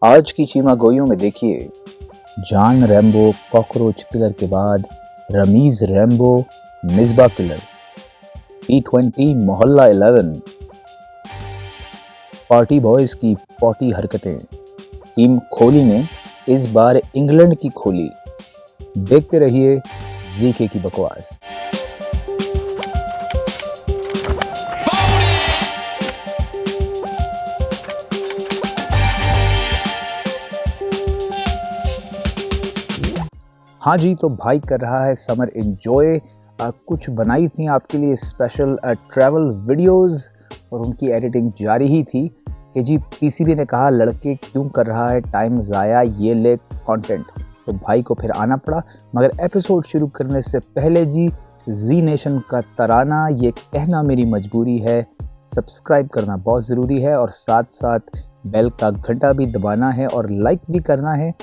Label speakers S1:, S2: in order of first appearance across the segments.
S1: आज की चीमा गोइयों में देखिए, जॉन रैम्बो कॉकरोच किलर के बाद Ramiz Rambo Misbah killer, T20 मोहल्ला 11, पार्टी बॉयज की पॉटी हरकतें। टीम कोहली ने इस बार इंग्लैंड की खोली। देखते रहिए जीके की बकवास। हाँ जी, तो भाई कर रहा है समर एंजॉय। कुछ बनाई थी आपके लिए स्पेशल ट्रैवल वीडियोस और उनकी एडिटिंग जारी ही थी कि जी पीसीबी ने कहा लड़के क्यों कर रहा है टाइम ज़ाया, ये ले कंटेंट। तो भाई को फिर आना पड़ा, मगर एपिसोड शुरू करने से पहले जी जी नेशन का तराना, ये कहना मेरी मजबूरी है, सब्सक्राइब करना बहुत ज़रूरी है और साथ साथ बेल का घंटा भी दबाना है और लाइक भी करना है।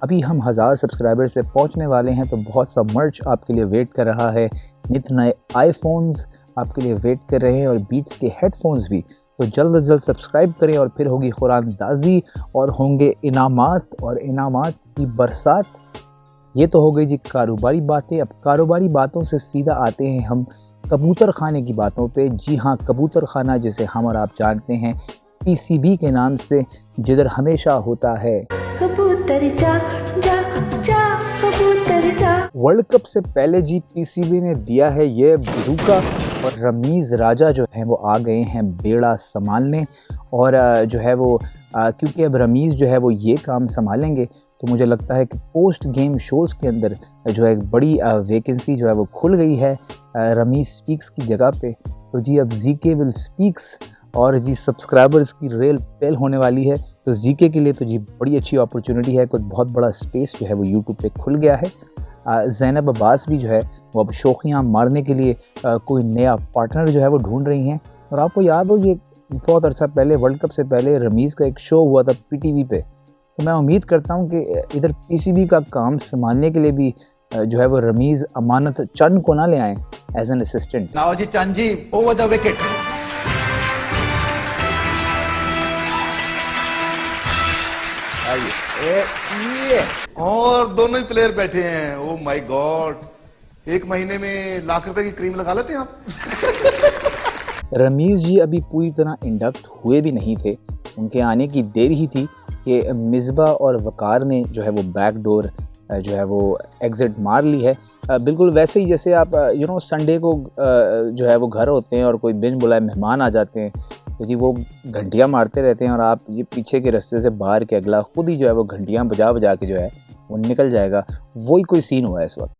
S1: अभी हम 1000 सब्सक्राइबर्स पे पहुंचने वाले हैं, तो बहुत सा मर्च आपके लिए वेट कर रहा है। नित नए आईफोन्स आपके लिए वेट कर रहे हैं और बीट्स के हेडफोन्स भी। तो जल्द से जल्द सब्सक्राइब करें और फिर होगी खुरानदाजी और होंगे इनामात और इनामात की बरसात। ये तो हो गई जी कारोबारी बातें। अब कारोबारी बातों से सीधा आते हैं हम कबूतर खाने की बातों पे। जी हाँ, कबूतर खाना जिसे हम और आप जानते हैं पीसीबी के नाम से, जिधर हमेशा होता है कबूतर जा जा जा कबूतर जा। वर्ल्ड कप से पहले जी पीसीबी ने दिया है ये बजूका और रमीज राजा जो है वो आ गए हैं बेड़ा संभालने। और जो है वो क्योंकि अब रमीज जो है वो ये काम संभालेंगे, तो मुझे लगता है कि पोस्ट गेम शोज़ के अंदर जो है एक बड़ी वैकेंसी जो है वो खुल गई है रमीज स्पीक्स की जगह पे। तो जी अब जीके विल स्पीक्स और जी सब्सक्राइबर्स की रेल पेल होने वाली है। तो जीके के लिए तो जी बड़ी अच्छी अपॉर्चुनिटी है, कुछ बहुत बड़ा स्पेस जो है वो यूट्यूब पे खुल गया है। ज़ैनब अब्बास भी जो है वो अब शोखियाँ मारने के लिए कोई नया पार्टनर जो है वो ढूंढ रही हैं। और आपको याद हो, ये बहुत अरसा पहले वर्ल्ड कप से पहले रमीज़ का एक शो हुआ था पीटीवी पे। तो मैं उम्मीद करता हूँ कि इधर पीसीबी का काम संभालने के लिए भी जो है वो रमीज़ अमानत चंद को ना ले आएँ as an assistant.
S2: Naoji Chand ji over the wicket. ये और दोनों ही प्लेयर बैठे हैं। ओ माय गॉड, एक महीने में लाख रुपए की क्रीम लगा लेते हैं आप।
S1: रमीज जी अभी पूरी तरह इंडक्ट हुए भी नहीं थे, उनके आने की देर ही थी कि मिसबा और वकार ने जो है वो बैकडोर जो है वो एग्ज़िट मार ली है। बिल्कुल वैसे ही जैसे आप संडे को जो है वो घर होते हैं और कोई बिन बुलाए मेहमान आ जाते हैं, तो जी वो घंटियां मारते रहते हैं और आप ये पीछे के रास्ते से बाहर के अगला खुद ही जो है वो घंटियां बजा बजा के जो है वो निकल जाएगा। वही कोई सीन हुआ है इस वक्त।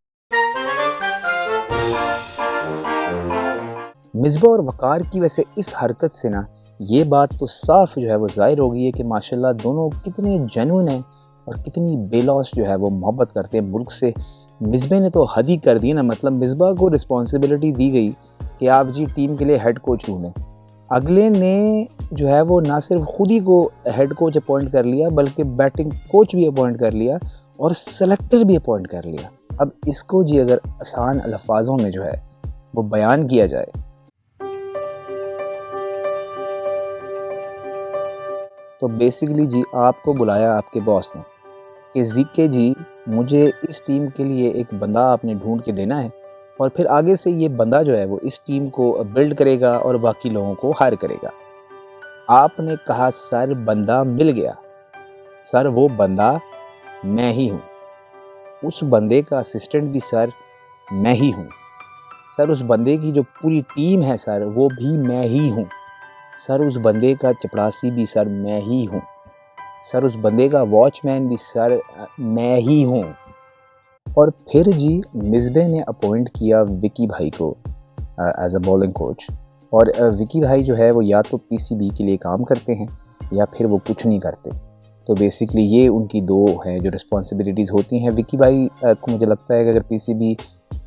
S1: मिसबा और वकार की वैसे इस हरकत से ना ये बात तो साफ जो है वो जाहिर हो गई है कि माशाल्लाह दोनों कितने जेन्युइन हैं और कितनी बेलौस जो है वो मोहब्बत करते हैं मुल्क से। मिसबे ने तो हद ही कर दी ना, मतलब मिसबा को रिस्पॉन्सिबिलिटी दी गई कि आप जी टीम के लिए हेड कोच चुनें। अगले ने जो है वो ना सिर्फ खुद ही को हेड कोच अपॉइंट कर लिया, बल्कि बैटिंग कोच भी अपॉइंट कर लिया और सेलेक्टर भी अपॉइंट कर लिया। अब इसको जी अगर आसान अल्फाजों में जो है वो बयान किया जाए, तो बेसिकली जी आपको बुलाया आपके बॉस ने कि जीके जी मुझे इस टीम के लिए एक बंदा आपने ढूंढ के देना है और फिर आगे से ये बंदा जो है वो इस टीम को बिल्ड करेगा और बाकी लोगों को हायर करेगा। आपने कहा सर बंदा मिल गया। सर वो बंदा मैं ही हूँ, उस बंदे का असिस्टेंट भी सर मैं ही हूँ। सर उस बंदे की जो पूरी टीम है सर वो भी मैं ही हूँ। सर उस बंदे का चपरासी भी सर मैं ही हूँ। सर उस बंदे का वॉचमैन भी सर मैं ही हूँ। और फिर जी मिसबे ने अपॉइंट किया विकी भाई को एज अ बॉलिंग कोच। और विकी भाई जो है वो या तो पीसीबी के लिए काम करते हैं या फिर वो कुछ नहीं करते। तो बेसिकली ये उनकी दो हैं जो रिस्पॉन्सिबिलिटीज़ होती हैं। विकी भाई को मुझे लगता है कि अगर पीसीबी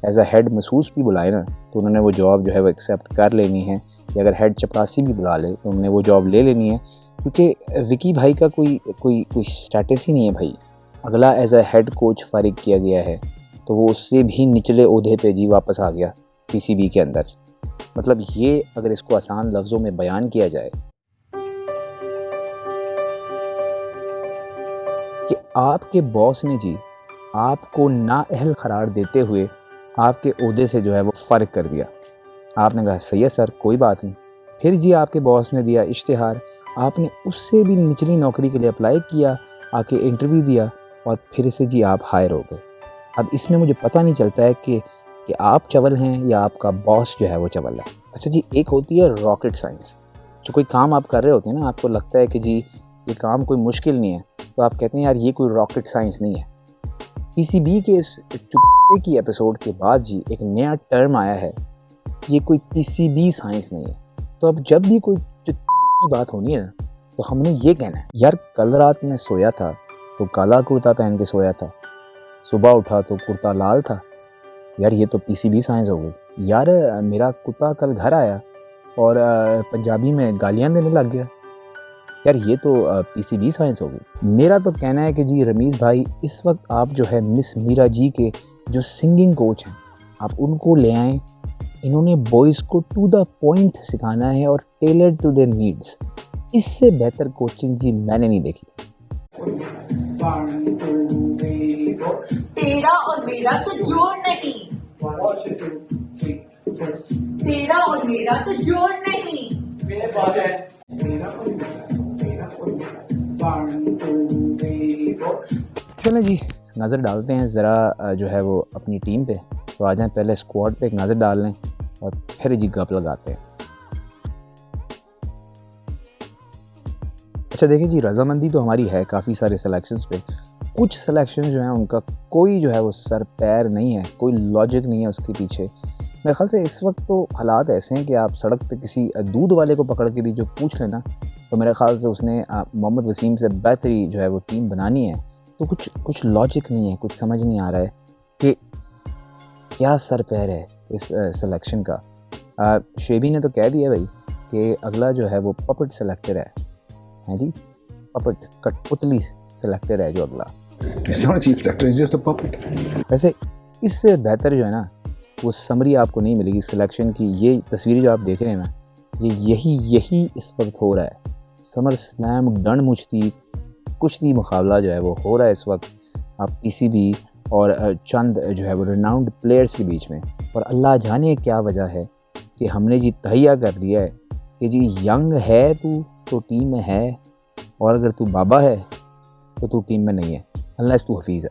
S1: एज अ हेड महसूस भी बुलाए ना, तो उन्होंने वो जॉब जो है वो एक्सेप्ट कर लेनी है, या अगर हेड चपरासी भी बुला ले तो उन्होंने वो जॉब ले लेनी है, क्योंकि विकी भाई का कोई स्टेटस ही नहीं है भाई। अगला एज अ हेड कोच फारिग किया गया है, तो वो उससे भी निचले ओहदे पे जी वापस आ गया पीसीबी के अंदर। मतलब ये अगर इसको आसान लफ्ज़ों में बयान किया जाए, कि आपके बॉस ने जी आपको नाअहल करार देते हुए आपके ओहदे से जो है वो फ़र्क कर दिया। आपने कहा सही है सर, कोई बात नहीं। फिर जी आपके बॉस ने दिया इश्तिहार, आपने उससे भी निचली नौकरी के लिए अप्लाई किया, आके इंटरव्यू दिया और फिर से जी आप हायर हो गए। अब इसमें मुझे पता नहीं चलता है कि आप चवल हैं या आपका बॉस जो है वो चवल है। अच्छा जी, एक होती है रॉकेट साइंस। जो कोई काम आप कर रहे होते हैं ना, आपको लगता है कि जी ये काम कोई मुश्किल नहीं है, तो आप कहते हैं यार ये कोई रॉकेट साइंस नहीं है। पीसीबी के इस चुप्पे की एपिसोड के बाद जी एक नया टर्म आया है, ये कोई पीसीबी साइंस नहीं है। तो अब जब भी कोई की बात होनी है ना, तो हमने ये कहना है यार कल रात में सोया था तो काला कुर्ता पहन के सोया था, सुबह उठा तो कुर्ता लाल था, यार ये तो पीसीबी साइंस हो गई। यार मेरा कुत्ता कल घर आया और पंजाबी में गालियाँ देने लग गया, यार ये तो पीसीबी साइंस हो गई। मेरा तो कहना है कि जी रमीज़ भाई, इस वक्त आप जो है मिस मीरा जी के जो सिंगिंग कोच हैं, आप उनको ले आएँ। इन्होंने बॉयज़ को टू द पॉइंट सिखाना है और टेलर्ड टू देयर नीड्स। इससे बेहतर कोचिंग जी मैंने नहीं देखी।
S3: तेरा और मेरा तो जोड़ नहीं, तेरा और मेरा तो जोड़ नहीं।
S1: चलें जी, नज़र डालते हैं ज़रा जो है वो अपनी टीम पे। तो आ जाएं, पहले स्क्वाड पे एक नज़र डाल लें और फिर जी गप लगाते हैं। अच्छा देखिए जी, रजामंदी तो हमारी है काफ़ी सारे सिलेक्शंस पे। कुछ सिलेक्शन जो हैं उनका कोई जो है वो सर पैर नहीं है, कोई लॉजिक नहीं है उसके पीछे। मेरे ख्याल से इस वक्त तो हालात ऐसे हैं कि आप सड़क पे किसी दूध वाले को पकड़ के भी जो पूछ लेना, तो मेरे ख्याल से उसने मोहम्मद वसीम से बेहतरी जो है वो टीम बनानी है। तो कुछ लॉजिक नहीं है, कुछ समझ नहीं आ रहा है कि क्या सर पैर है इस सिलेक्शन का। शेबी ने तो कह दिया भाई कि अगला जो है वो पपट सेलेक्टर है जी, पपट कठपुतली सेलेक्टर है जो अगला।
S4: He's not a chief selector, he's just a puppet.
S1: वैसे इससे बेहतर जो है ना वो समरी आपको नहीं मिलेगी सिलेक्शन की। ये तस्वीरें जो आप देख रहे हैं ना, ये यही इस वक्त हो रहा है। समर स्लैम डंड मुश्ती कुश्ती मुकाबला जो है वो हो रहा है इस वक्त आप पीसीबी और चंद जो है वो रिनाउंड प्लेयर्स के बीच में। और अल्लाह जाने क्या वजह है कि हमने जी तहैया कर लिया है कि जी यंग है तू तो टीम में है, और अगर तू बाबा है तो तू टीम में नहीं है, अल्लाह तू हफीज़ है।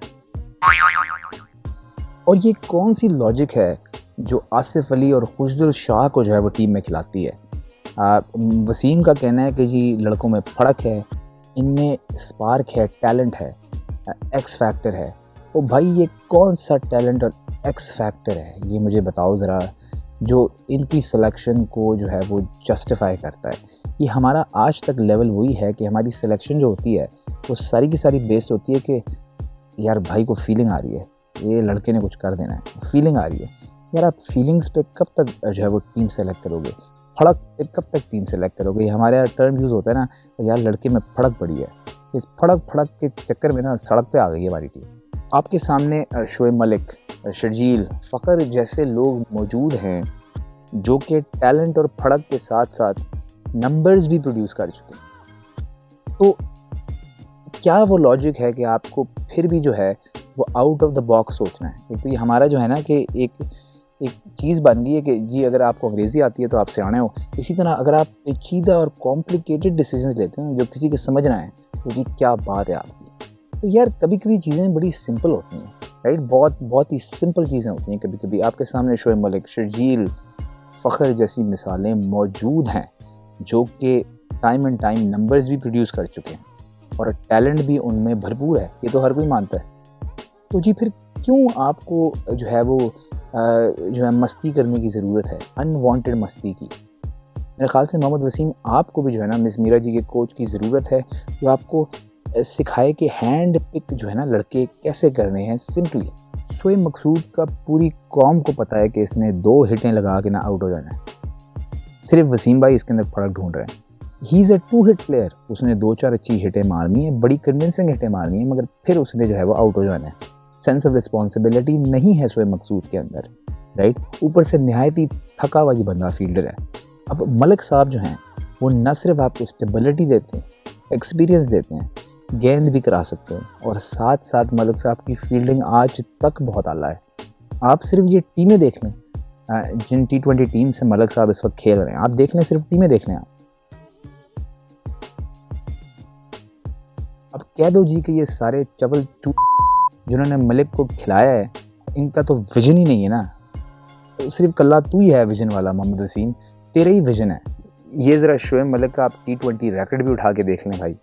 S1: और ये कौन सी लॉजिक है जो आसिफ अली और खुशदिल शाह को जो है वो टीम में खिलाती है। वसीम का कहना है कि जी लड़कों में फर्क है, इनमें स्पार्क है, टैलेंट है, एक्स फैक्टर है। ओ भाई ये कौन सा टैलेंट और एक्स फैक्टर है, ये मुझे बताओ ज़रा, जो इनकी सिलेक्शन को जो है वो जस्टिफाई करता है। ये हमारा आज तक लेवल वही है कि हमारी सिलेक्शन जो होती है वो सारी की सारी बेस्ड होती है कि यार भाई को फीलिंग आ रही है, ये लड़के ने कुछ कर देना है, फीलिंग आ रही है। यार आप फीलिंग्स पे कब तक जो है वो टीम सेलेक्ट करोगे, फड़क पे कब तक टीम सेलेक्ट करोगे। हमारे यहाँ टर्म यूज़ होता है ना, यार लड़के में फड़क पड़ी है। इस फड़क के चक्कर में ना सड़क पे आ गई है हमारी टीम। आपके सामने शोएब मलिक, शर्जील, फ़खर जैसे लोग मौजूद हैं जो कि टैलेंट और फड़क के साथ साथ नंबर्स भी प्रोड्यूस कर चुके हैं। तो क्या वो लॉजिक है कि आपको फिर भी जो है वो आउट ऑफ द बॉक्स सोचना है। एक तो ये हमारा जो है ना कि एक चीज़ बन गई है कि जी अगर आपको अंग्रेज़ी आती है तो आप सियाने हो। इसी तरह अगर आप पेचीदा और कॉम्प्लिकेटेड डिसीजन लेते हैं जो किसी के समझ ना आए, तो जी क्या बात है आपकी। तो यार कभी कभी चीज़ें बड़ी सिंपल होती हैं, राइट, बहुत ही सिंपल चीज़ें होती हैं। कभी कभी आपके सामने शोएब मलिक, शर्जील, फ़खर जैसी मिसालें मौजूद हैं जो कि टाइम एंड टाइम नंबर्स भी प्रोड्यूस कर चुके हैं और टैलेंट भी उनमें भरपूर है, ये तो हर कोई मानता है। तो जी फिर क्यों आपको जो है वो जो है मस्ती करने की ज़रूरत है, अनवांटेड मस्ती की। मेरे ख़्याल से मोहम्मद वसीम आपको भी जो है ना मिस मीरा जी के कोच की ज़रूरत है जो आपको सिखाए कि हैंड पिक जो है ना लड़के कैसे करने हैं सिंपली। शोएब मकसूद का पूरी कौम को पता है कि इसने 2 हिटें लगा के ना आउट हो जाना है, सिर्फ वसीम भाई इसके अंदर फर्क ढूंढ रहे हैं। He is a 2 hit player, उसने 2-4 अच्छी हिटें मारनी है, बड़ी कन्विंसिंग हिटें मारनी है, मगर फिर उसने जो है वो आउट हो जाना है। सेंस ऑफ रिस्पॉन्सिबिलिटी नहीं है शोएब मकसूद के अंदर, राइट। ऊपर से नहायत ही थका हुआ ये बंदा फील्डर है। अब मलिक साहब जो हैं वो न सिर्फ आपको स्टेबिलिटी देते हैं, एक्सपीरियंस देते हैं, गेंद भी करा सकते हैं, और साथ साथ मलिक साहब की फील्डिंग आज तक बहुत आला है। आप सिर्फ ये टीमें देख लें, जिन T20 टीम से मलिक साहब इस वक्त खेल रहे हैं, आप देख लें, सिर्फ टीमें देख लें आप। अब कह दो जी कि ये सारे चवल जिन्होंने मलिक को खिलाया है, इनका तो विजन ही नहीं है ना। तो सिर्फ कल्ला तू ही है विजन वाला, मोहम्मद वसीम, तेरे ही विजन है। ये ज़रा शोएब मलिक का आप T20 रैकेट भी उठा के देख लें भाई।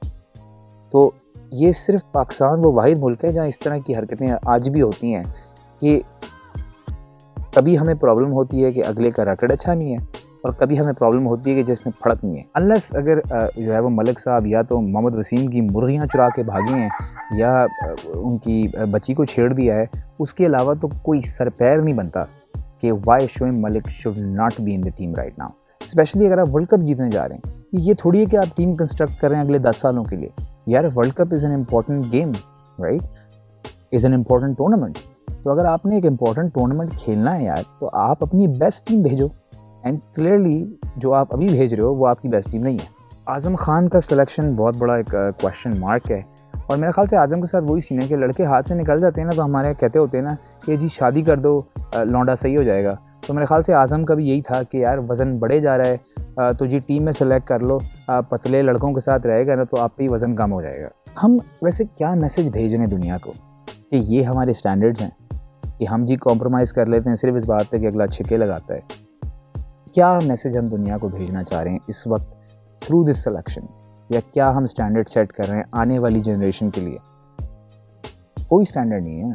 S1: तो ये सिर्फ पाकिस्तान वो वाहिद मुल्क है जहाँ इस तरह की हरकतें आज भी होती हैं कि कभी हमें प्रॉब्लम होती है कि अगले का रैकेट अच्छा नहीं है, और कभी हमें प्रॉब्लम होती है कि जिसमें फड़क नहीं है। अनलेस अगर जो है वो मलिक साहब या तो मोहम्मद वसीम की मुर्गियाँ चुरा के भागे हैं या उनकी बच्ची को छेड़ दिया है, उसके अलावा तो कोई सर पैर नहीं बनता कि why Shoaib Malik should not be in the team right now. Specially अगर आप वर्ल्ड कप जीतने जा रहे हैं, ये थोड़ी है कि आप टीम कंस्ट्रक्ट कर रहे हैं अगले 10 सालों के लिए। यार world cup is an important game, right, is an important tournament. तो अगर आपने एक इम्पॉर्टेंट टूर्नामेंट खेलना है यार, तो आप अपनी बेस्ट टीम भेजो। एंड क्लियरली जो आप अभी भेज रहे हो वो आपकी बेस्ट टीम नहीं है। आज़म खान का सिलेक्शन बहुत बड़ा एक क्वेश्चन मार्क है, और मेरे ख्याल से आज़म के साथ वही सीन है कि लड़के हाथ से निकल जाते हैं ना, तो हमारे यहाँ कहते होते हैं ना कि जी शादी कर दो, लौंडा सही हो जाएगा। तो मेरे ख्याल से आज़म का भी यही था कि यार वज़न बढ़े जा रहा है, तो जी टीम में सेलेक्ट कर लो, पतले लड़कों के साथ रहेगा ना तो आप पे ही वज़न कम हो जाएगा। हम वैसे क्या मैसेज भेज रहे हैं दुनिया को कि ये हमारे स्टैंडर्ड्स हैं, कि हम जी कॉम्प्रोमाइज़ कर लेते हैं सिर्फ इस बात पे कि अगला छिके लगाता है। क्या मैसेज हम दुनिया को भेजना चाह रहे हैं इस वक्त थ्रू दिस सिलेक्शन, या क्या हम स्टैंडर्ड सेट कर रहे हैं आने वाली जनरेशन के लिए? कोई स्टैंडर्ड नहीं है।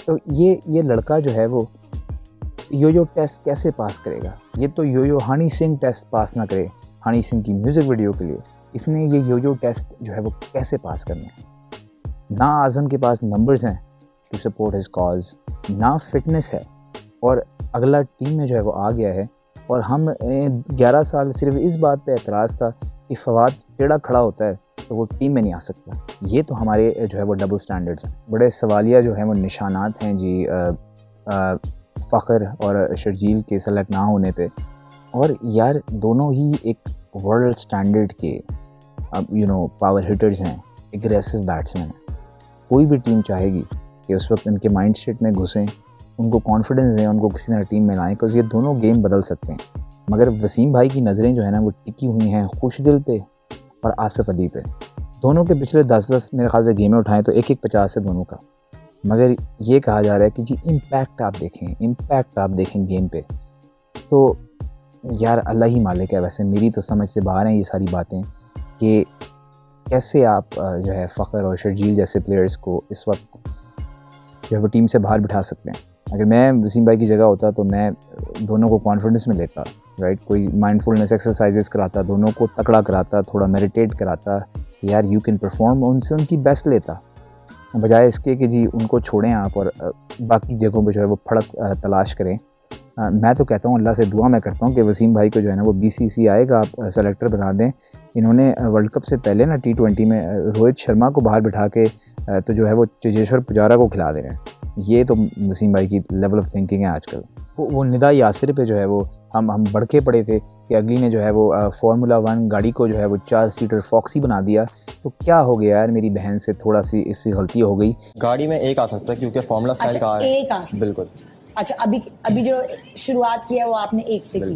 S1: तो ये लड़का जो है वो यो टेस्ट कैसे पास करेगा? ये तो यो हनी सिंह टेस्ट पास ना करे हनी सिंह की म्यूज़िक वीडियो के लिए, इसने ये यो टेस्ट जो है वो कैसे पास करना है? ना आज़म के पास नंबर्स हैं टू सपोर्ट हिज कॉज, ना फिटनेस है, और अगला टीम में जो है वो आ गया है। और हम 11 साल सिर्फ इस बात पे एतराज़ था कि फवाद टेढ़ा खड़ा होता है तो वो टीम में नहीं आ सकता। ये तो हमारे जो है वो डबल स्टैंडर्ड्स हैं। बड़े सवालिया जो है वो निशानात हैं जी फ़ख्र और शर्जील के सेलेक्ट ना होने पे। और यार दोनों ही एक वर्ल्ड स्टैंडर्ड के पावर हिटर्स हैं, एग्रेसिव बैट्समैन हैं। कोई भी टीम चाहेगी कि उस वक्त इनके माइंड सेट में घुसें, उनको कॉन्फिडेंस दें, उनको किसी तरह टीम में लाएं, क्योंकि ये दोनों गेम बदल सकते हैं। मगर वसीम भाई की नज़रें जो है ना वो टिकी हुई हैं खुशदिल पे और आसिफ अली पे। दोनों के पिछले 10 मेरे ख्याल से गेमें उठाएं तो 1-1 50 है दोनों का। मगर ये कहा जा रहा है कि जी इम्पैक्ट आप देखें गेम पे। तो यार अल्लाह ही मालिक है। वैसे मेरी तो समझ से बाहर हैं ये सारी बातें कि कैसे आप जो है फ़ख्र और शर्जील जैसे प्लेयर्स को इस वक्त जो है वो टीम से बाहर बिठा सकते हैं। अगर मैं वसीम भाई की जगह होता तो मैं दोनों को कॉन्फिडेंस में लेता, राइट, कोई माइंडफुलनेस एक्सरसाइजेस कराता, दोनों को तकड़ा कराता, थोड़ा मेडिटेट कराता कि यार यू कैन परफॉर्म, उनसे उनकी बेस्ट लेता, बजाय इसके कि जी उनको छोड़ें आप और बाकी जगहों पे जो है वो फड़क तलाश करें। मैं तो कहता हूँ अल्लाह से दुआ मैं करता हूँ कि वसीम भाई को जो है ना वो BCCI का आप सेलेक्टर बना दें। इन्होंने वर्ल्ड कप से पहले ना T20 में रोहित शर्मा को बाहर बिठा के तो जो है वो चेतेश्वर पुजारा को खिला दे रहे हैं। ये तो वसीम भाई की लेवल ऑफ थिंकिंग है आजकल। वो निदा यासिर पे जो है वो हम बढ़के पड़े थे कि अगली ने जो है वो फार्मूला 1 गाड़ी को जो है वो 4 सीटर फॉक्सी बना दिया। तो क्या हो गया यार, मेरी बहन से थोड़ा सी इससे गलती हो गई।
S5: गाड़ी में एक आ सकता है क्योंकि फार्मूला स्टाइल कार है।
S3: एक आ सकता है।
S5: बिल्कुल।
S3: अच्छा, अभी जो शुरुआत की है वो आपने एक से की,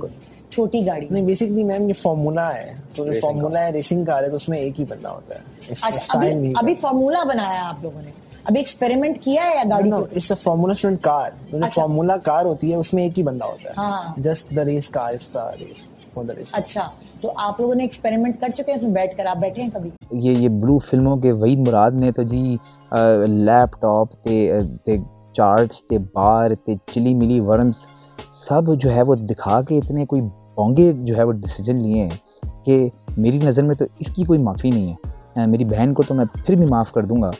S3: छोटी गाड़ी।
S6: नहीं, बेसिकली मैम ये फार्मूला है, तो जो फार्मूला है रेसिंग कार है तो उसमें एक ही बंदा होता है।
S3: अच्छा, अभी फार्मूला बनाया आप लोगों ने, अभी एक्सपेरिमेंट किया है या गाड़ी को?
S6: It's a formula student car. जो फार्मूला कार होती है उसमें एक ही बंदा होता है।
S3: हाँ।
S6: Just the race car is the race for the race.
S3: अच्छा, तो आप लोगों ने एक्सपेरिमेंट कर चुके हैं इसमें बैठ कर? आप बैठे हैं कभी?
S1: ये ब्लू फिल्मों के वहीद मुराद ने तो जी लैपटॉप ते चार्ट्स ते बार ते चिली मिली वर्म्स सब जो है वो दिखा के इतने कोई बोंगे जो है वो डिसीजन लिए हैं कि मेरी नज़र में तो इसकी कोई माफ़ी नहीं है। मेरी बहन को तो मैं फिर भी माफ़ कर दूंगा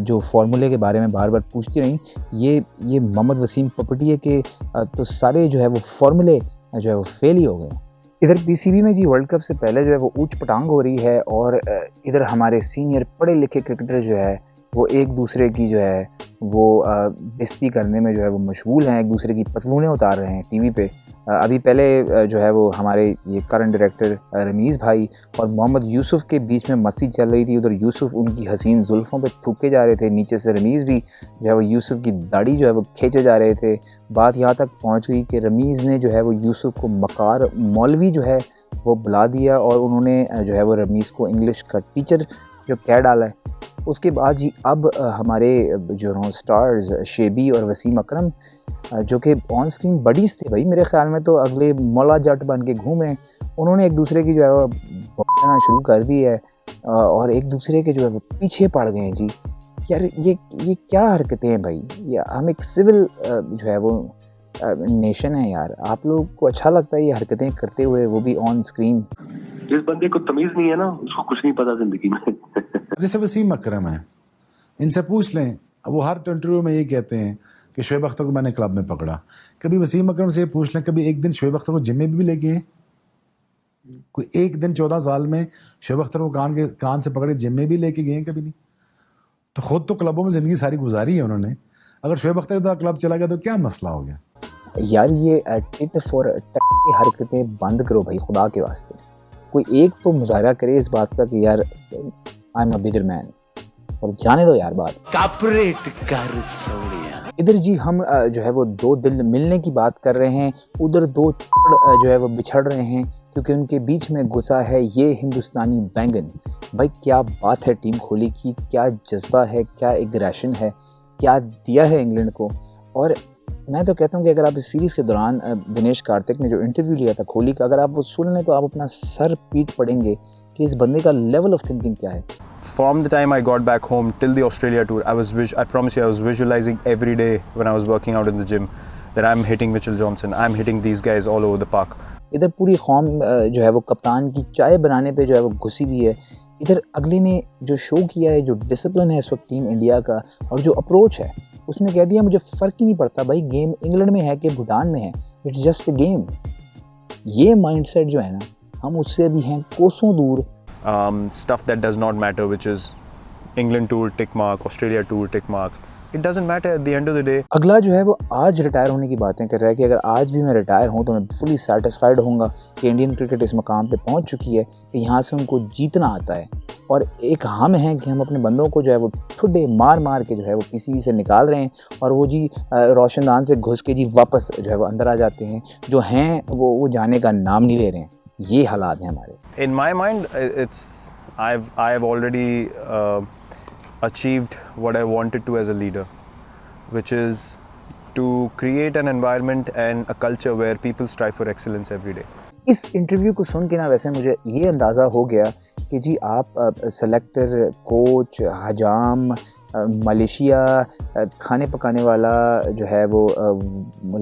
S1: जो फार्मूले के बारे में बार बार पूछती रही। ये मोहम्मद वसीम पपटिया के तो सारे जो है वो फार्मूले जो है वो फेल ही हो गए। इधर PCB में जी वर्ल्ड कप से पहले जो है वो ऊंच पटांग हो रही है और इधर हमारे सीनियर पढ़े लिखे क्रिकेटर जो है वो एक दूसरे की जो है वो बेइज्जती करने में जो है वो मशगूल हैं, एक दूसरे की पतलूनें उतार रहे हैं टीवी पे। अभी पहले जो है वो हमारे ये करंट डायरेक्टर रमीज़ भाई और मोहम्मद यूसुफ के बीच में मस्ती चल रही थी। उधर यूसुफ उनकी हसीन जुल्फ़ों पे थूके जा रहे थे, नीचे से रमीज़ भी जो है वो यूसुफ की दाढ़ी जो है वो खींचे जा रहे थे। बात यहाँ तक पहुँच गई कि रमीज़ ने जो है वो यूसुफ को मकार मौलवी जो है वो बुला दिया और उन्होंने जो है वो रमीज़ को इंग्लिश का टीचर जो कह डाला है। उसके बाद जी अब हमारे जो स्टार्स शेबी और वसीम अकरम जो कि ऑन स्क्रीन बडीज़ थे भाई, मेरे ख़्याल में तो अगले मौला जट बन के घूमे, उन्होंने एक दूसरे की जो है वो बनाना शुरू कर दी है और एक दूसरे के जो है वो पीछे पड़ गए हैं जी। यार ये क्या हरकतें हैं भाई, या हम एक सिविल जो है वो नेशन है यार, आप लोग को अच्छा लगता है ये हरकतें करते हुए, वो भी ऑन स्क्रीन?
S7: जिस बंदे को तमीज नहीं है ना उसको कुछ नहीं पता जिंदगी में।
S8: जैसे वसीम अकरम है, इनसे पूछ लें, वो हर इंटरव्यू में ये कहते हैं कि शोएब अख्तर को मैंने क्लब में पकड़ा। कभी वसीम अकरम से पूछ लें, कभी एक दिन शोएब अख्तर को जिम में भी लेके गए? कोई एक दिन 14 साल में शोएब अख्तर को कान से पकड़े जिम में भी लेके गए? कभी नहीं। तो खुद तो क्लबों में जिंदगी सारी गुजारी है उन्होंने। अगर शोएब अख्तर का क्लब चला गया तो क्या मसला हो गया?
S1: यार ये टिट फॉर टैट की हरकतें बंद करो भाई, खुदा के वास्ते। कोई एक तो मुजाहरा करे इस बात का कि यार I am a bigger man, और जाने दो यार बात।
S9: कॉपरेट कर सोनिया।
S1: इधर जी हम जो है वो दो दिल मिलने की बात कर रहे हैं, उधर दो जो है वो बिछड़ रहे हैं क्योंकि उनके बीच में घुसा है ये हिंदुस्तानी बैंगन। भाई क्या बात है टीम कोहली की, क्या जज्बा है, क्या एग्रेशन है, क्या दिया है इंग्लैंड को। और मैं तो कहता हूँ कि अगर आप इस सीरीज़ के दौरान दिनेश कार्तिक ने जो इंटरव्यू लिया था कोहली का, अगर आप वो सुन लें तो आप अपना सर पीट पड़ेंगे कि इस बंदे का लेवल ऑफ थिंकिंग क्या है।
S5: From the time I got back home till the Australia tour, I promise you, I was visualizing every day when I was working out in the gym that I'm hitting Mitchell Johnson, I'm hitting these guys all over the park.
S1: इधर पूरी कौम जो है वो कप्तान की चाय बनाने पे जो है वो घुसी हुई है। इधर अगले ने जो शो किया है, जो डिसिप्लिन है इस वक्त टीम इंडिया का और जो अप्रोच है, उसने कह दिया मुझे फ़र्क ही नहीं पड़ता भाई गेम इंग्लैंड में है कि भूटान में है, इट्स जस्ट अ गेम। ये माइंडसेट जो है ना, हम उससे भी हैं कोसों दूर।
S5: Stuff that does not matter, which is England tour tick mark, Australia tour tick mark. It doesn't matter at the end of the day.
S1: अगला जो है वो आज रिटायर होने की बातें कर रहा है कि अगर आज भी मैं रिटायर हूँ तो मैं फुली सेटिस्फाइड होऊंगा कि इंडियन क्रिकेट इस मकाम पे पहुँच चुकी है कि यहाँ से उनको जीतना आता है। और एक हम हैं कि हम अपने बंदों को जो है वो ठुड्डे मार मार के जो है वो पीसीबी से निकाल रहे हैं और वो जी रोशनदान से घुस के जी वापस जो है वो अंदर आ जाते हैं, जो हैं वो जाने का नाम नहीं ले रहे हैं। ये हालात हैं हमारे।
S5: In my mind, I have already achieved what I wanted to as a leader, which is to create an environment and a culture where people strive for excellence every day.
S1: इस इंटरव्यू को सुन के ना वैसे मुझे ये अंदाज़ा हो गया कि जी आप सेलेक्टर, कोच, हजाम, मलेशिया, खाने पकाने वाला जो है वो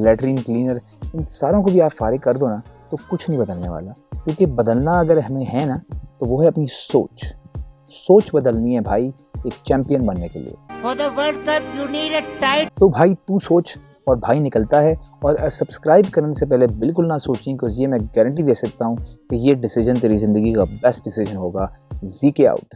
S1: लेटरिन क्लीनर, इन सारों को भी आप फारिग कर दो ना तो कुछ नहीं बदलने वाला। क्योंकि बदलना अगर हमें है ना तो वो है अपनी सोच बदलनी है भाई एक चैंपियन बनने के लिए।
S9: For the World Cup you need a tight।
S1: तो भाई तू सोच और भाई निकलता है। और सब्सक्राइब करने से पहले बिल्कुल ना सोचें, क्योंकि ये मैं गारंटी दे सकता हूँ कि ये डिसीजन तेरी ज़िंदगी का बेस्ट डिसीजन होगा। जी के आउट।